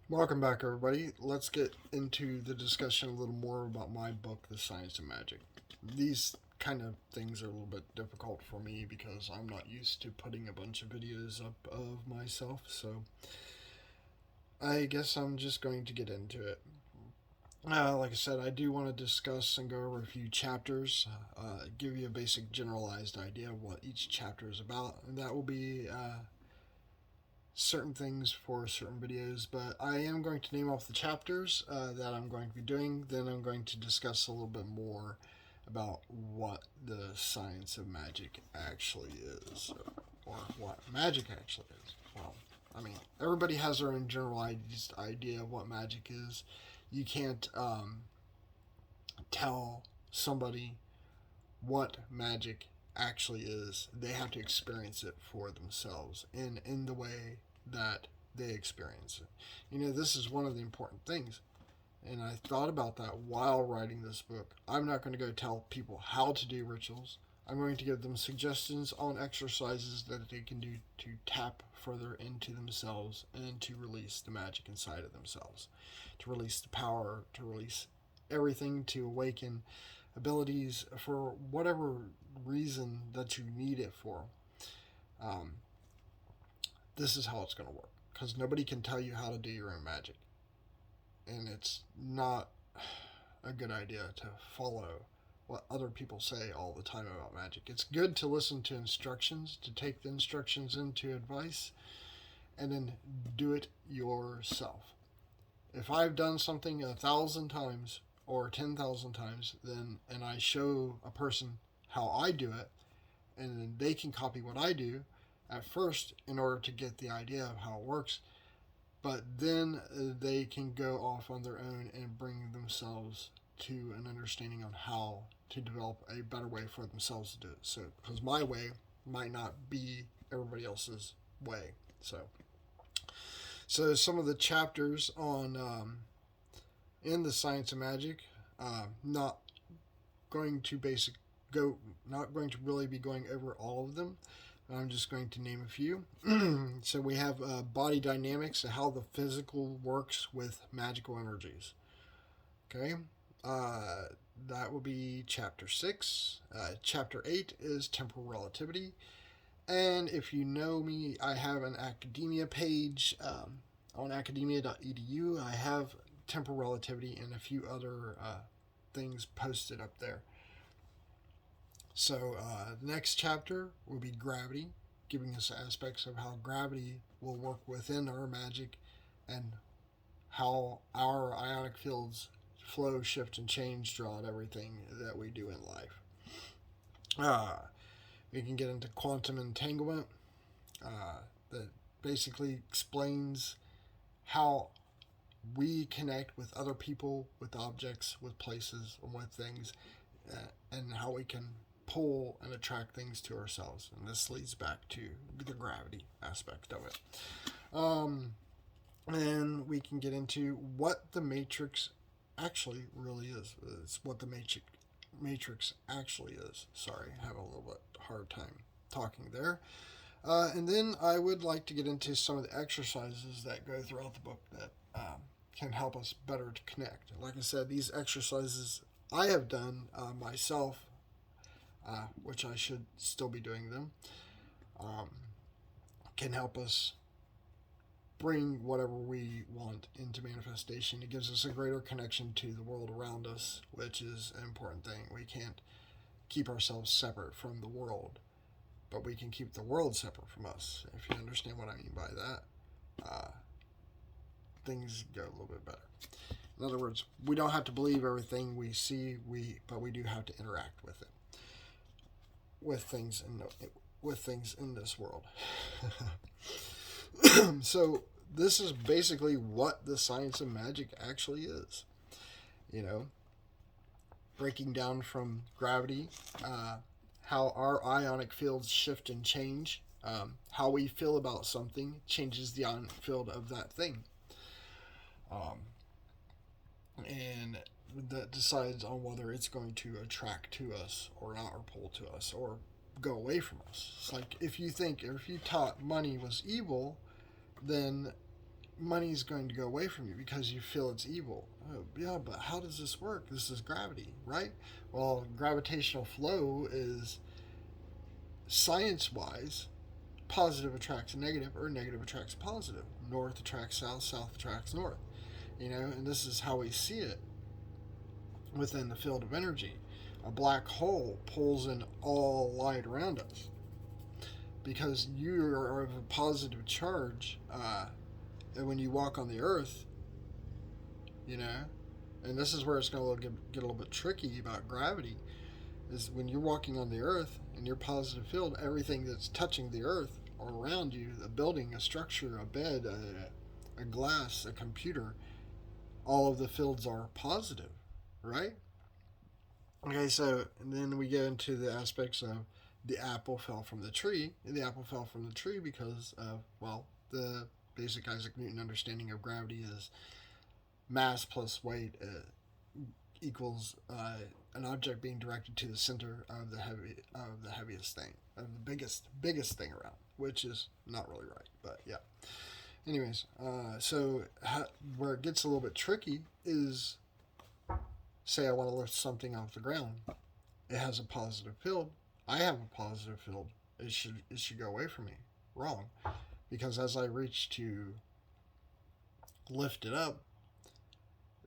Welcome back, everybody. Let's get into the discussion a little more about my book, The Science of Magic. These kind of things are a little bit difficult for me because I'm not used to putting a bunch of videos up of myself, so I guess I'm just going to get into it. Like I said, I do want to discuss and go over a few chapters, give you a basic generalized idea of what each chapter is about, and that will be certain things for certain videos, but I am going to name off the chapters that I'm going to be doing. Then I'm going to discuss a little bit more about what the science of magic actually is, or what magic actually is. Well, I mean, everybody has their own generalized idea of what magic is. You can't tell somebody what magic actually is. They have to experience it for themselves and in the way that they experience it. This is one of the important things. And I thought about that while writing this book. I'm not going to go tell people how to do rituals. I'm going to give them suggestions on exercises that they can do to tap further into themselves and to release the magic inside of themselves, to release the power, to release everything, to awaken abilities for whatever reason that you need it for. Um, this is how it's going to work because nobody can tell you how to do your own magic, and it's not a good idea to follow what other people say all the time about magic. It's good to listen to instructions, to take the instructions into advice, and then do it yourself. If I've done something 1,000 times or 10,000 times, then and I show a person how I do it, and then they can copy what I do at first in order to get the idea of how it works, but then they can go off on their own and bring themselves to an understanding on how to develop a better way for themselves to do it. So, because my way might not be everybody else's way. So some of the chapters on in the science of magic, not going to basic go, not going to really be going over all of them. I'm just going to name a few. So we have body dynamics, how the physical works with magical energies. Okay, that will be chapter 6. Chapter 8 is temporal relativity. And if you know me, I have an academia page on academia.edu. I have temporal relativity and a few other things posted up there. So the next chapter will be gravity, giving us aspects of how gravity will work within our magic and how our ionic fields flow, shift, and change throughout everything that we do in life. We can get into quantum entanglement, that basically explains how we connect with other people, with objects, with places, and with things, and how we can pull and attract things to ourselves. And this leads back to the gravity aspect of it. And we can get into what the matrix actually really is. It's what the matrix actually is. Sorry, I have a little bit hard time talking there. And then I would like to get into some of the exercises that go throughout the book that can help us better to connect. Like I said, these exercises I have done myself, which I should still be doing them, can help us bring whatever we want into manifestation. It gives us a greater connection to the world around us, which is an important thing. We can't keep ourselves separate from the world, but we can keep the world separate from us. If you understand what I mean by that, things go a little bit better. In other words, we don't have to believe everything we see, but we do have to interact with it, with things in this world. So this is basically what the science of magic actually is. Breaking down from gravity, how our ionic fields shift and change. How we feel about something changes the ionic field of that thing. And that decides on whether it's going to attract to us or not, or pull to us, or go away from us. It's like if you taught money was evil, then money's going to go away from you because you feel it's evil. Oh, yeah, but how does this work? This is gravity, right? Well, gravitational flow is, science-wise, positive attracts negative, or negative attracts positive. North attracts south, south attracts north. And this is how we see it within the field of energy. A black hole pulls in all light around us because you are of a positive charge. And when you walk on the earth, and this is where it's going to get a little bit tricky about gravity, is when you're walking on the earth in your positive field, everything that's touching the earth or around you, a building, a structure, a bed, a glass, a computer, all of the fields are positive, right? Okay, so then we get into the aspects of the apple fell from the tree. The apple fell from the tree because of, the basic Isaac Newton understanding of gravity is mass plus weight equals an object being directed to the center of the heaviest thing, of the biggest thing around, which is not really right, but yeah. Anyways, where it gets a little bit tricky is, say I want to lift something off the ground. It has a positive field. I have a positive field. It should go away from me. Wrong, because as I reach to lift it up,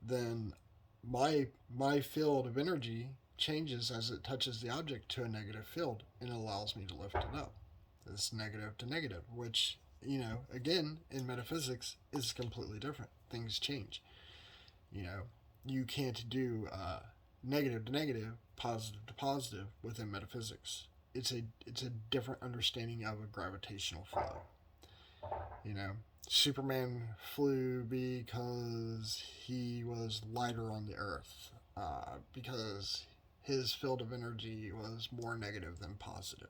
then my field of energy changes as it touches the object to a negative field, and it allows me to lift it up. It's negative to negative, which, again, in metaphysics is completely different. Things change. You can't do negative to negative, positive to positive within metaphysics. It's a different understanding of a gravitational flow. Superman flew because he was lighter on the earth, because his field of energy was more negative than positive.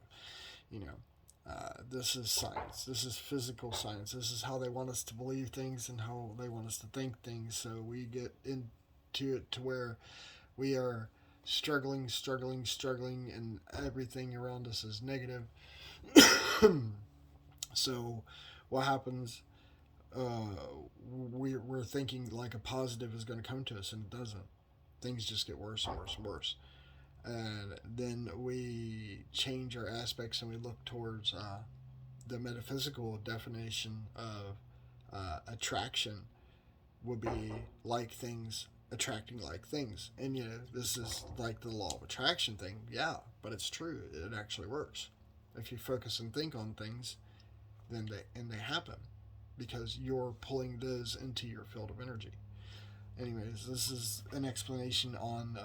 This is science. This is physical science. This is how they want us to believe things and how they want us to think things. So we get into it to where we are struggling, and everything around us is negative. So what happens? We're thinking like a positive is going to come to us, and it doesn't. Things just get worse and worse and worse. And then we change our aspects and we look towards the metaphysical definition of attraction would be like things attracting like things. And this is like the law of attraction thing, yeah, but it's true. It actually works. If you focus and think on things, then they happen because you're pulling those into your field of energy. Anyways, this is an explanation on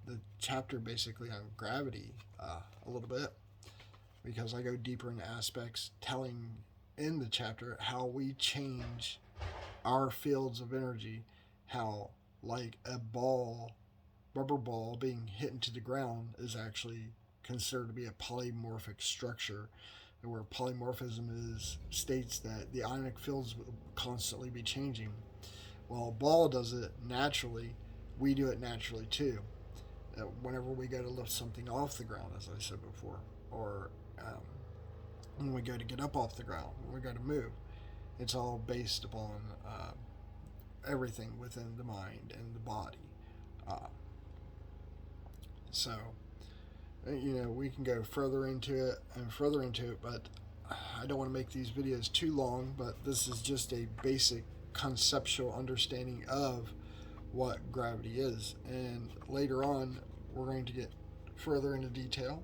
the chapter basically on gravity a little bit, because I go deeper into aspects telling in the chapter how we change our fields of energy, how like a rubber ball being hit into the ground is actually considered to be a polymorphic structure, where polymorphism states that the ionic fields will constantly be changing. Well, a ball does it naturally. We do it naturally too. Whenever we go to lift something off the ground, as I said before, or when we go to get up off the ground, when we go to move, it's all based upon everything within the mind and the body. So, we can go further into it, but I don't want to make these videos too long, but this is just a basic conceptual understanding of what gravity is, and later on we're going to get further into detail.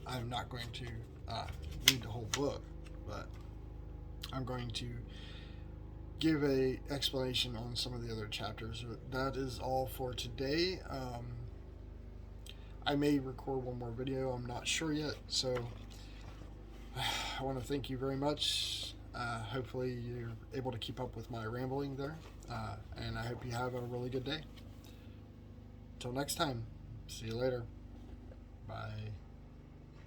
I'm not going to read the whole book, but I'm going to give a explanation on some of the other chapters. That is all for today. I may record one more video, I'm not sure yet, so I want to thank you very much. Hopefully you're able to keep up with my rambling there, and I hope you have a really good day. Till next time, see you later. Bye.